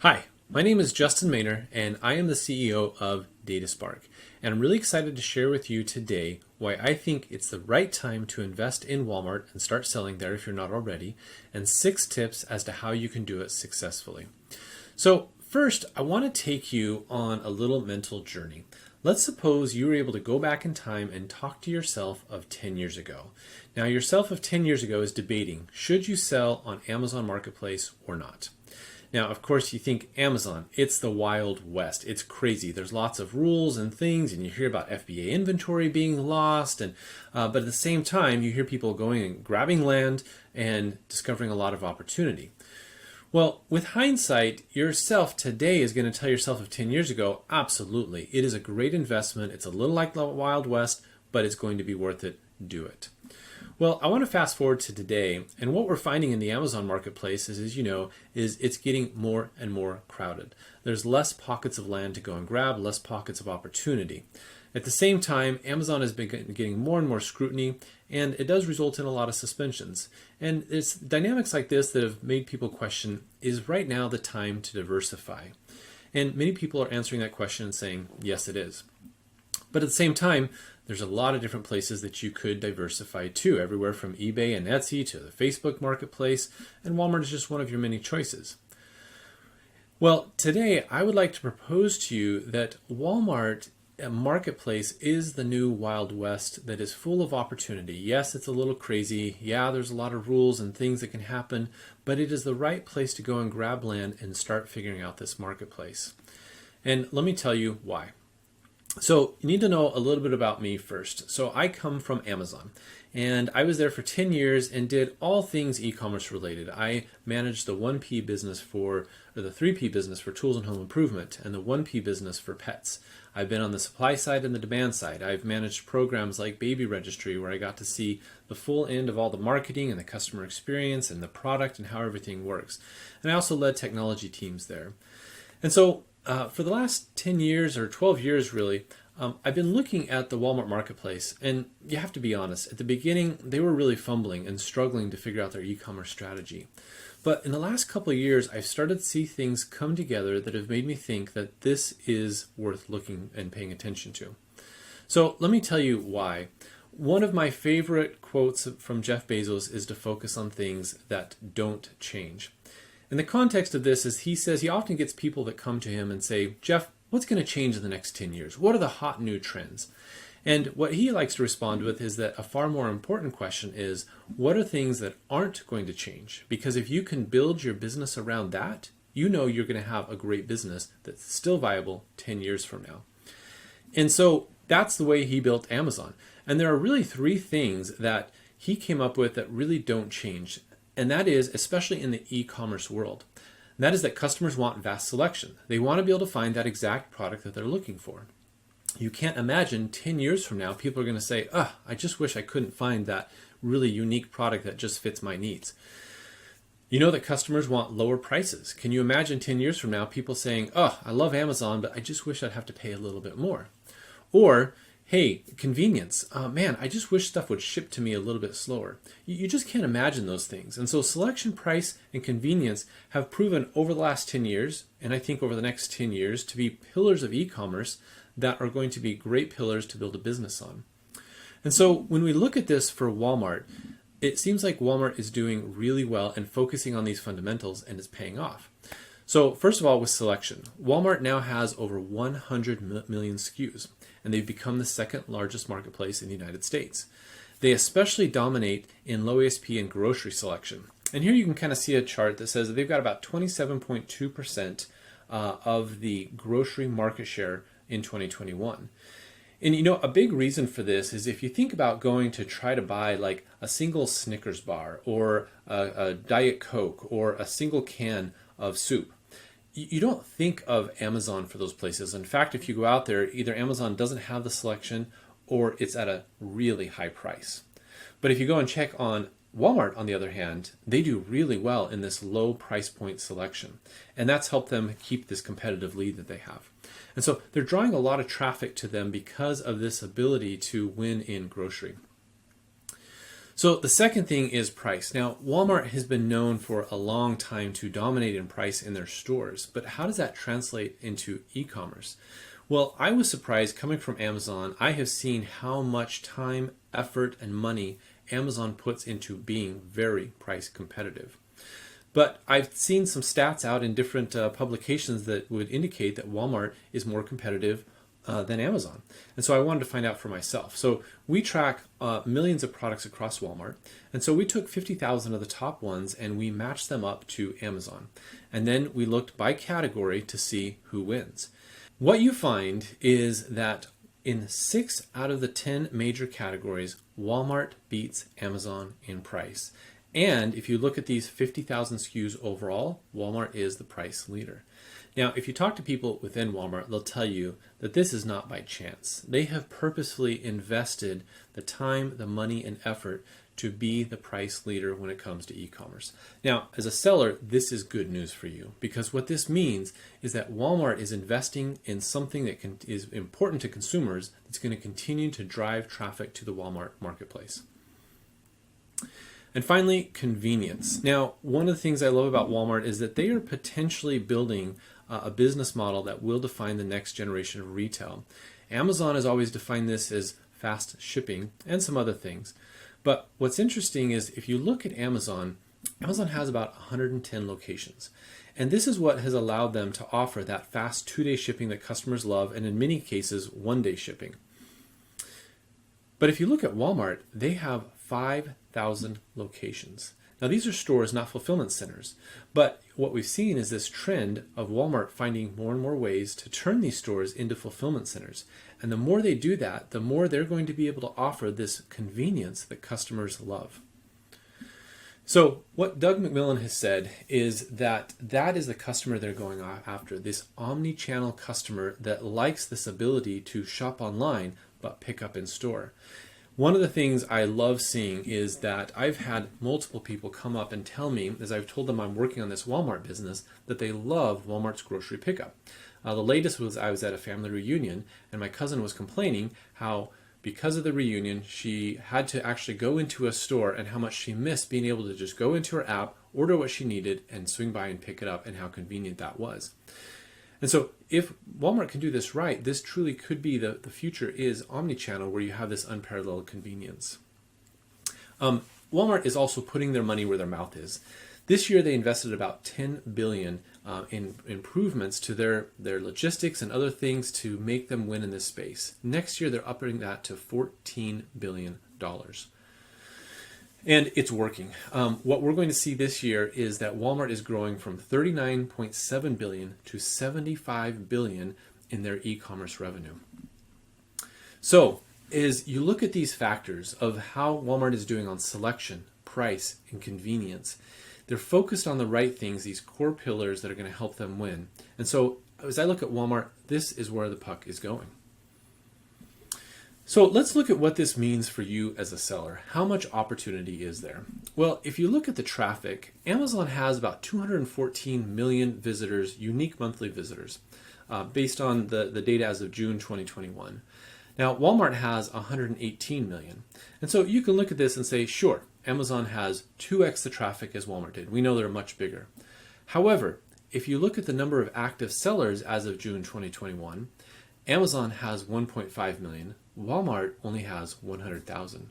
Hi, my name is Justin Maynor, and I am the CEO of DataSpark. And I'm really excited to share with you today why I think it's the right time to invest in Walmart and start selling there if you're not already, and 6 tips as to how you can do it successfully. So first, I want to take you on a little mental journey. Let's suppose you were able to go back in time and talk to yourself of 10 years ago. Now, yourself of 10 years ago is debating, should you sell on Amazon Marketplace or not? Now, of course, you think Amazon, it's the Wild West. It's crazy. There's lots of rules and things, and you hear about FBA inventory being lost, but at the same time, you hear people going and grabbing land and discovering a lot of opportunity. Well, with hindsight, yourself today is going to tell yourself of 10 years ago, absolutely. It is a great investment. It's a little like the Wild West, but it's going to be worth it. Do it. Well, I want to fast forward to today, and what we're finding in the Amazon marketplace is, as you know, is it's getting more and more crowded. There's less pockets of land to go and grab, less pockets of opportunity. At the same time, Amazon has been getting more and more scrutiny, and it does result in a lot of suspensions. And it's dynamics like this that have made people question, is right now the time to diversify? And many people are answering that question and saying, yes, it is. But at the same time, there's a lot of different places that you could diversify to, everywhere from eBay and Etsy to the Facebook marketplace, and Walmart is just one of your many choices. Well, today I would like to propose to you that Walmart marketplace is the new Wild West that is full of opportunity. Yes, it's a little crazy. Yeah, there's a lot of rules and things that can happen, but it is the right place to go and grab land and start figuring out this marketplace. And let me tell you why. So you need to know a little bit about me first. So I come from Amazon, and I was there for 10 years and did all things e-commerce related. I managed the 1P business or the 3P business for tools and home improvement, and the 1P business for pets. I've been on the supply side and the demand side. I've managed programs like Baby Registry, where I got to see the full end of all the marketing and the customer experience and the product and how everything works. And I also led technology teams there. And so for the last 10 years or 12 years, really, I've been looking at the Walmart marketplace, and you have to be honest, at the beginning, they were really fumbling and struggling to figure out their e-commerce strategy. But in the last couple of years, I've started to see things come together that have made me think that this is worth looking and paying attention to. So let me tell you why. One of my favorite quotes from Jeff Bezos is to focus on things that don't change. And the context of this is he says he often gets people that come to him and say, Jeff, what's going to change in the next 10 years? What are the hot new trends? And what he likes to respond with is that a far more important question is, what are things that aren't going to change? Because if you can build your business around that, you know you're going to have a great business that's still viable 10 years from now. And so that's the way he built Amazon. And there are really 3 things that he came up with that really don't change. And that is, especially in the e-commerce world, and that is that customers want vast selection. They want to be able to find that exact product that they're looking for. You can't imagine 10 years from now, people are going to say, I just wish I couldn't find that really unique product that just fits my needs. You know that customers want lower prices. Can you imagine 10 years from now, people saying, I love Amazon, but I just wish I'd have to pay a little bit more? Or, hey, convenience. Man, I just wish stuff would ship to me a little bit slower. You just can't imagine those things. And so selection, price, and convenience have proven over the last 10 years, and I think over the next 10 years, to be pillars of e-commerce that are going to be great pillars to build a business on. And so when we look at this for Walmart, it seems like Walmart is doing really well and focusing on these fundamentals, and it's paying off. So first of all, with selection, Walmart now has over 100 million SKUs, and they've become the second largest marketplace in the United States. They especially dominate in low ASP and grocery selection. And here you can kind of see a chart that says that they've got about 27.2% of the grocery market share in 2021. And you know, a big reason for this is if you think about going to try to buy like a single Snickers bar or a Diet Coke or a single can of soup, you don't think of Amazon for those places. In fact, if you go out there, either Amazon doesn't have the selection or it's at a really high price. But if you go and check on Walmart, on the other hand, they do really well in this low price point selection. And that's helped them keep this competitive lead that they have. And so they're drawing a lot of traffic to them because of this ability to win in grocery. So the second thing is price. Now, Walmart has been known for a long time to dominate in price in their stores, but how does that translate into e-commerce? Well, I was surprised coming from Amazon. I have seen how much time, effort, and money Amazon puts into being very price competitive. But I've seen some stats out in different publications that would indicate that Walmart is more competitive than Amazon. And so I wanted to find out for myself. So we track millions of products across Walmart. And so we took 50,000 of the top ones and we matched them up to Amazon. And then we looked by category to see who wins. What you find is that in 6 out of the 10 major categories, Walmart beats Amazon in price. And if you look at these 50,000 SKUs overall, Walmart is the price leader. Now, if you talk to people within Walmart, they'll tell you that this is not by chance. They have purposefully invested the time, the money, and effort to be the price leader when it comes to e-commerce. Now, as a seller, this is good news for you, because what this means is that Walmart is investing in something that is important to consumers that's going to continue to drive traffic to the Walmart marketplace. And finally, convenience. Now, one of the things I love about Walmart is that they are potentially building a business model that will define the next generation of retail. Amazon has always defined this as fast shipping and some other things. But what's interesting is if you look at Amazon, Amazon has about 110 locations. And this is what has allowed them to offer that fast 2-day shipping that customers love, and in many cases, 1-day shipping. But if you look at Walmart, they have 5,000 locations. Now, these are stores, not fulfillment centers. But what we've seen is this trend of Walmart finding more and more ways to turn these stores into fulfillment centers. And the more they do that, the more they're going to be able to offer this convenience that customers love. So what Doug McMillon has said is that is the customer they're going after, this omni-channel customer that likes this ability to shop online but pick up in store. One of the things I love seeing is that I've had multiple people come up and tell me, as I've told them I'm working on this Walmart business, that they love Walmart's grocery pickup. The latest was I was at a family reunion and my cousin was complaining how because of the reunion she had to actually go into a store and how much she missed being able to just go into her app, order what she needed, and swing by and pick it up, and how convenient that was. And so if Walmart can do this right, this truly could be the future is omnichannel, where you have this unparalleled convenience. Walmart is also putting their money where their mouth is. This year they invested about $10 billion in improvements to their logistics and other things to make them win in this space. Next year they're upping that to $14 billion. And it's working. What we're going to see this year is that Walmart is growing from $39.7 billion to $75 billion in their e-commerce revenue. So as you look at these factors of how Walmart is doing on selection, price, and convenience, they're focused on the right things, these core pillars that are going to help them win. And so as I look at Walmart, this is where the puck is going. So let's look at what this means for you as a seller. How much opportunity is there? Well, if you look at the traffic, Amazon has about 214 million visitors, unique monthly visitors, based on the data as of June 2021. Now, Walmart has 118 million. And so you can look at this and say, sure, Amazon has 2x the traffic as Walmart did. We know they're much bigger. However, if you look at the number of active sellers as of June 2021, Amazon has 1.5 million. Walmart only has 100,000.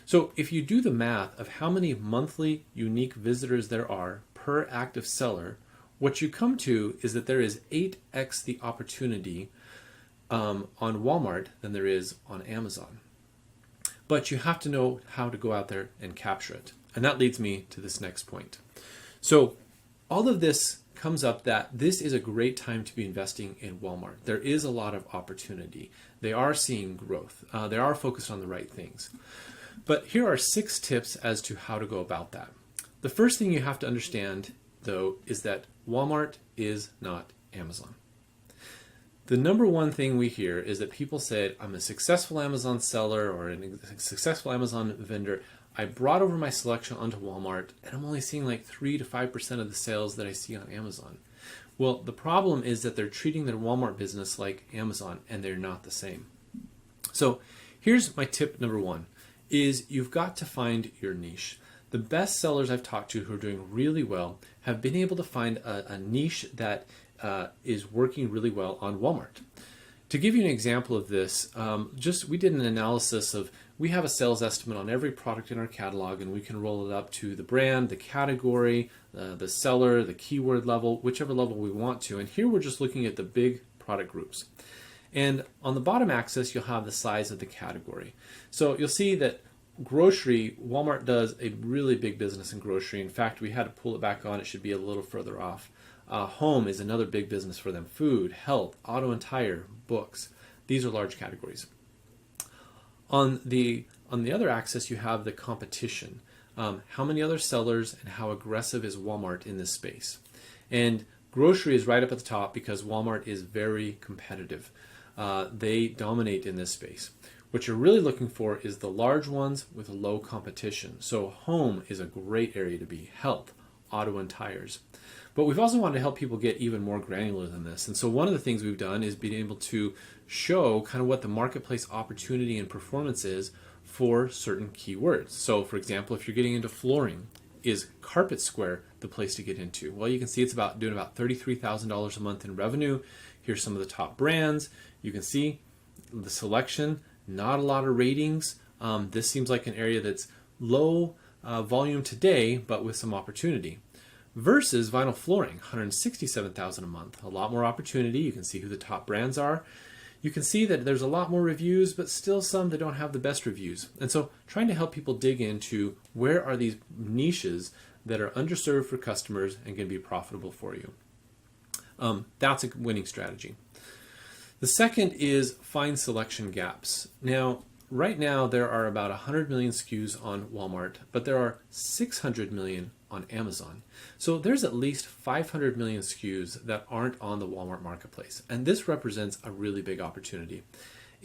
So if you do the math of how many monthly unique visitors there are per active seller, what you come to is that there is 8x the opportunity on Walmart than there is on Amazon. But you have to know how to go out there and capture it. And that leads me to this next point. So all of this comes up that this is a great time to be investing in Walmart. There is a lot of opportunity. They are seeing growth. They are focused on the right things. But here are 6 tips as to how to go about that. The first thing you have to understand, though, is that Walmart is not Amazon. The number one thing we hear is that people say, I'm a successful Amazon seller or a successful Amazon vendor. I brought over my selection onto Walmart and I'm only seeing like 3 to 5% of the sales that I see on Amazon. Well, the problem is that they're treating their Walmart business like Amazon, and they're not the same. So here's my tip number 1. is you've got to find your niche. The best sellers I've talked to who are doing really well have been able to find a niche that is working really well on Walmart. To give you an example of this, we did an analysis of, we have a sales estimate on every product in our catalog, and we can roll it up to the brand, the category, the seller, the keyword level, whichever level we want to. And here we're just looking at the big product groups. And on the bottom axis, you'll have the size of the category. So you'll see that grocery, Walmart does a really big business in grocery. In fact, we had to pull it back on. It should be a little further off. Home is another big business for them. Food, health, auto and tire, books. These are large categories. On the other axis, you have the competition. How many other sellers and how aggressive is Walmart in this space? And grocery is right up at the top because Walmart is very competitive. They dominate in this space. What you're really looking for is the large ones with low competition. So home is a great area to be. Health, auto and tires. But we've also wanted to help people get even more granular than this. And so one of the things we've done is being able to show kind of what the marketplace opportunity and performance is for certain keywords. So for example, if you're getting into flooring, is Carpet Square the place to get into? Well, you can see it's doing about $33,000 a month in revenue. Here's some of the top brands. You can see the selection, not a lot of ratings. This seems like an area that's low volume today, but with some opportunity. Versus vinyl flooring, $167,000 a month. A lot more opportunity. You can see who the top brands are. You can see that there's a lot more reviews, but still some that don't have the best reviews. And so trying to help people dig into where are these niches that are underserved for customers and going to be profitable for you. That's a winning strategy. The second is find selection gaps. Now, right now there are about 100 million SKUs on Walmart, but there are 600 million on Amazon. So there's at least 500 million SKUs that aren't on the Walmart marketplace. And this represents a really big opportunity.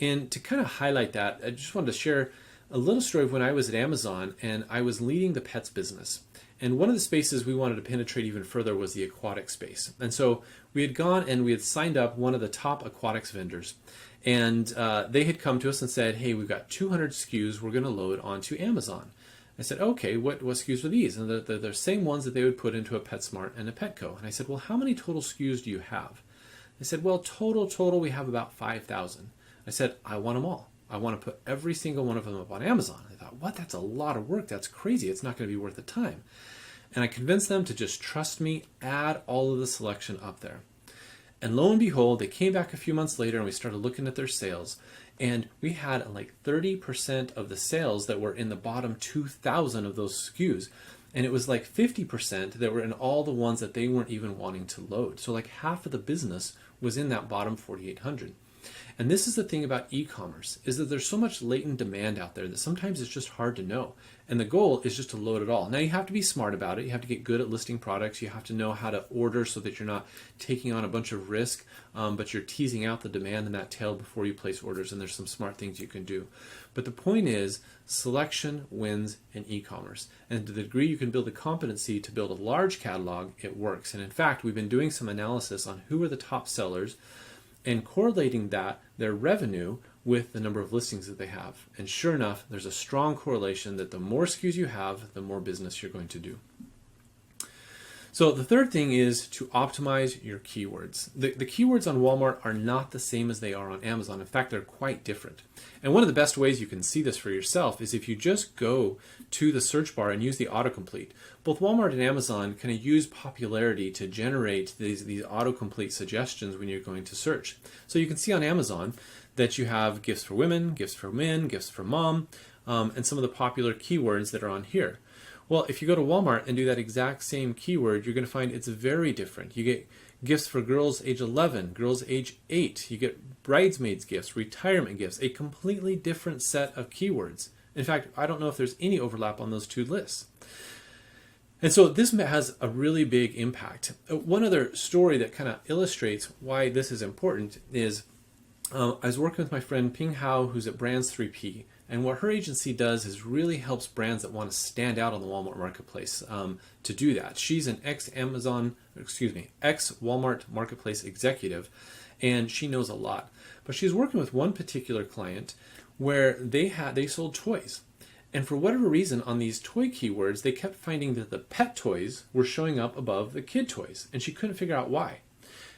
And to kind of highlight that, I just wanted to share a little story of when I was at Amazon and I was leading the pets business. And one of the spaces we wanted to penetrate even further was the aquatic space. And so we had gone and we had signed up one of the top aquatics vendors. And they had come to us and said, hey, we've got 200 SKUs we're going to load onto Amazon. I said, okay, what SKUs are these? And they're the same ones that they would put into a PetSmart and a Petco. And I said, well, how many total SKUs do you have? They said, well, total, we have about 5,000. I said, I want them all. I want to put every single one of them up on Amazon. I thought, what? That's a lot of work. That's crazy. It's not going to be worth the time. And I convinced them to just trust me, add all of the selection up there. And lo and behold, they came back a few months later and we started looking at their sales. And we had like 30% of the sales that were in the bottom 2,000 of those SKUs. And it was like 50% that were in all the ones that they weren't even wanting to load. So like half of the business was in that bottom 4,800. And this is the thing about e-commerce, is that there's so much latent demand out there that sometimes it's just hard to know. And the goal is just to load it all. Now you have to be smart about it. You have to get good at listing products. You have to know how to order so that you're not taking on a bunch of risk, but you're teasing out the demand in that tail before you place orders. And there's some smart things you can do. But the point is, selection wins in e-commerce. And to the degree you can build the competency to build a large catalog, it works. And in fact, we've been doing some analysis on who are the top sellers and correlating their revenue with the number of listings that they have. And sure enough, there's a strong correlation that the more SKUs you have, the more business you're going to do. So the third thing is to optimize your keywords. The keywords on Walmart are not the same as they are on Amazon. In fact, they're quite different. And one of the best ways you can see this for yourself is if you just go to the search bar and use the autocomplete. Both Walmart and Amazon kind of use popularity to generate these autocomplete suggestions when you're going to search. So you can see on Amazon that you have gifts for women, gifts for men, gifts for mom, and some of the popular keywords that are on here. Well, if you go to Walmart and do that exact same keyword, you're going to find it's very different. You get gifts for girls age 11, girls age 8. You get bridesmaids gifts, retirement gifts, a completely different set of keywords. In fact, I don't know if there's any overlap on those two lists. And so this has a really big impact. One other story that kind of illustrates why this is important is I was working with my friend Ping Hao, who's at Brands 3P. And what her agency does is really helps brands that want to stand out on the Walmart marketplace to do that. She's an ex-Walmart marketplace executive, and she knows a lot. But she's working with one particular client where they sold toys. And for whatever reason, on these toy keywords, they kept finding that the pet toys were showing up above the kid toys, and she couldn't figure out why.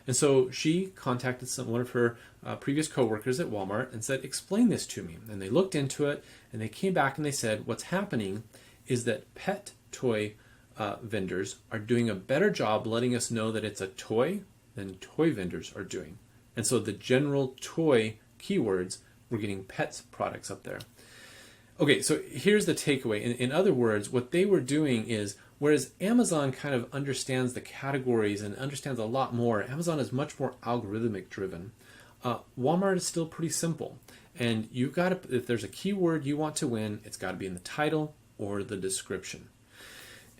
And so she contacted one of her previous coworkers at Walmart and said, explain this to me. And they looked into it, and they came back and they said, what's happening is that pet toy vendors are doing a better job letting us know that it's a toy than toy vendors are doing. And so the general toy keywords, we're getting pets products up there. Okay, so here's the takeaway. In other words, what they were doing is, whereas Amazon kind of understands the categories and understands a lot more, Amazon is much more algorithmic driven. Walmart is still pretty simple. And you've got to, if there's a keyword you want to win, it's got to be in the title or the description.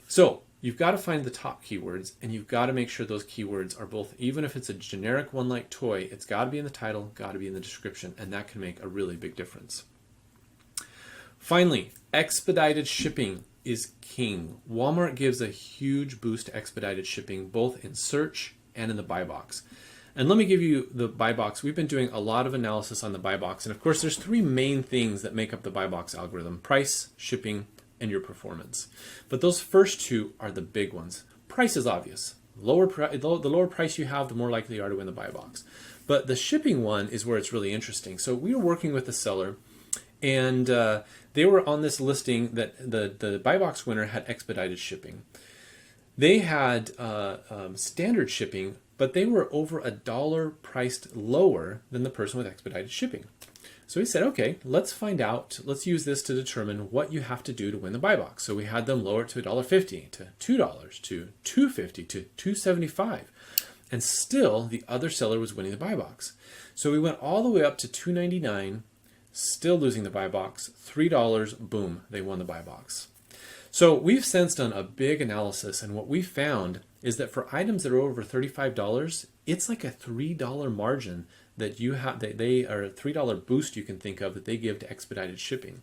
So you've got to find the top keywords, and you've got to make sure those keywords are both, even if it's a generic one like toy, it's got to be in the title, got to be in the description, and that can make a really big difference. Finally, expedited shipping is king. Walmart gives a huge boost to expedited shipping, both in search and in the buy box. And let me give you the buy box. We've been doing a lot of analysis on the buy box. And of course, there's three main things that make up the buy box algorithm: price, shipping, and your performance. But those first two are the big ones. Price is obvious. The lower price you have, the more likely you are to win the buy box. But the shipping one is where it's really interesting. So we were working with a seller, and they were on this listing that the buy box winner had expedited shipping. They had standard shipping, but they were over $1 priced lower than the person with expedited shipping. So we said, okay, let's find out, let's use this to determine what you have to do to win the buy box. So we had them lower it to $1.50, to $2, to $2.50, to $2.75. And still, the other seller was winning the buy box. So we went all the way up to $2.99, still losing the buy box. $3, boom, they won the buy box. So we've since done a big analysis, and what we found is that for items that are over $35, it's like a $3 margin that you have, that they are a $3 boost you can think of that they give to expedited shipping.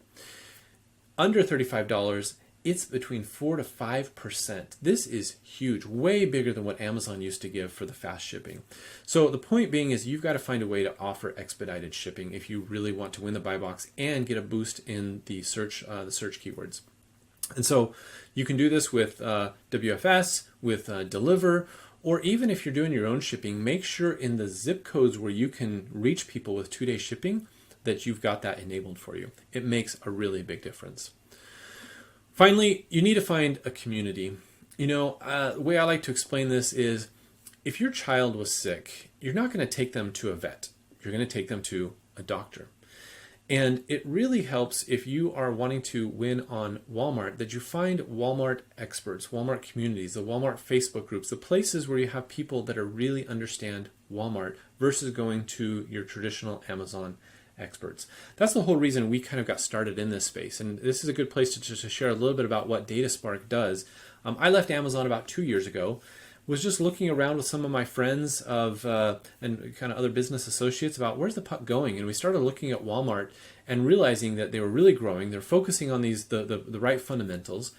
Under $35, it's between 4 to 5%. This is huge, way bigger than what Amazon used to give for the fast shipping. So the point being is you've got to find a way to offer expedited shipping if you really want to win the buy box and get a boost in the search keywords. And so you can do this with WFS, with Deliver, or even if you're doing your own shipping, make sure in the zip codes where you can reach people with 2-day shipping that you've got that enabled for you. It makes a really big difference. Finally, you need to find a community. You know, the way I like to explain this is if your child was sick, you're not going to take them to a vet. You're going to take them to a doctor. And it really helps if you are wanting to win on Walmart that you find Walmart experts, Walmart communities, the Walmart Facebook groups, the places where you have people that really understand Walmart versus going to your traditional Amazon experts. That's the whole reason we kind of got started in this space. And this is a good place to share a little bit about what DataSpark does. I left Amazon about 2 years ago. Was just looking around with some of my friends and kind of other business associates about where's the puck going, and we started looking at Walmart and realizing that they were really growing. They're focusing on these the right fundamentals,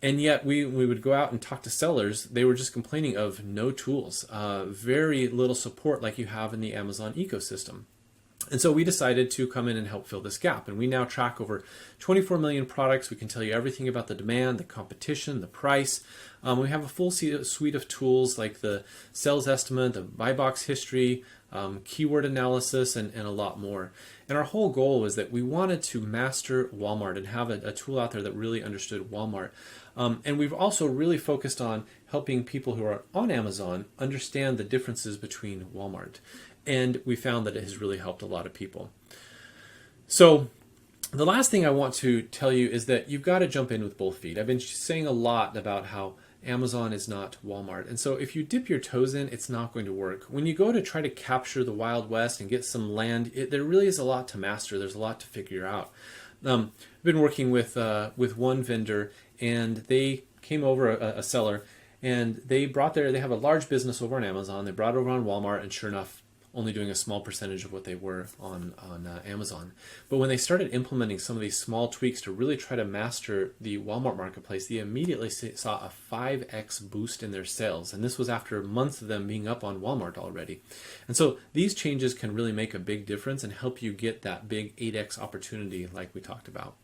and yet we would go out and talk to sellers. They were just complaining of no tools, very little support like you have in the Amazon ecosystem. And so we decided to come in and help fill this gap. And we now track over 24 million products. We can tell you everything about the demand, the competition, the price. We have a full suite of tools like the sales estimate, the buy box history, keyword analysis, and a lot more. And our whole goal was that we wanted to master Walmart and have a tool out there that really understood Walmart. And we've also really focused on helping people who are on Amazon understand the differences between Walmart. And we found that it has really helped a lot of people. So the last thing I want to tell you is that you've got to jump in with both feet. I've been saying a lot about how Amazon is not Walmart. And so if you dip your toes in, it's not going to work. When you go to try to capture the Wild West and get some land, there really is a lot to master. There's a lot to figure out. I've been working with one vendor, and they came over, a seller, and they have a large business over on Amazon. They brought it over on Walmart, and sure enough, only doing a small percentage of what they were on Amazon. But when they started implementing some of these small tweaks to really try to master the Walmart marketplace, they immediately saw a 5x boost in their sales. And this was after months of them being up on Walmart already. And so these changes can really make a big difference and help you get that big 8x opportunity like we talked about.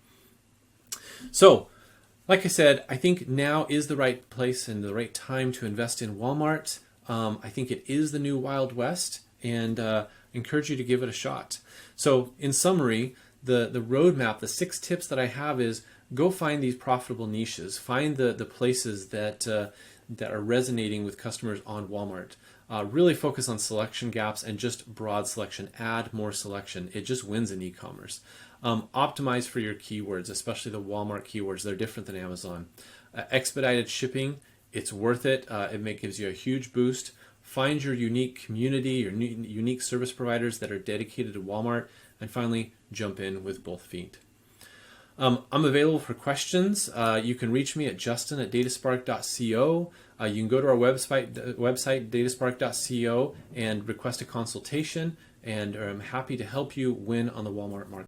So, like I said, I think now is the right place and the right time to invest in Walmart. I think it is the new Wild West, and encourage you to give it a shot. So, in summary, the roadmap, the 6 tips that I have is go find these profitable niches, find the places that that are resonating with customers on Walmart. Really focus on selection gaps and just broad selection. Add more selection. It just wins in e-commerce. Optimize for your keywords, especially the Walmart keywords. They're different than Amazon. Expedited shipping, it's worth it. It gives you a huge boost. Find your unique community, your unique service providers that are dedicated to Walmart. And finally, jump in with both feet. I'm available for questions. You can reach me at justin@dataspark.co. You can go to our website dataspark.co, and request a consultation. And I'm happy to help you win on the Walmart market.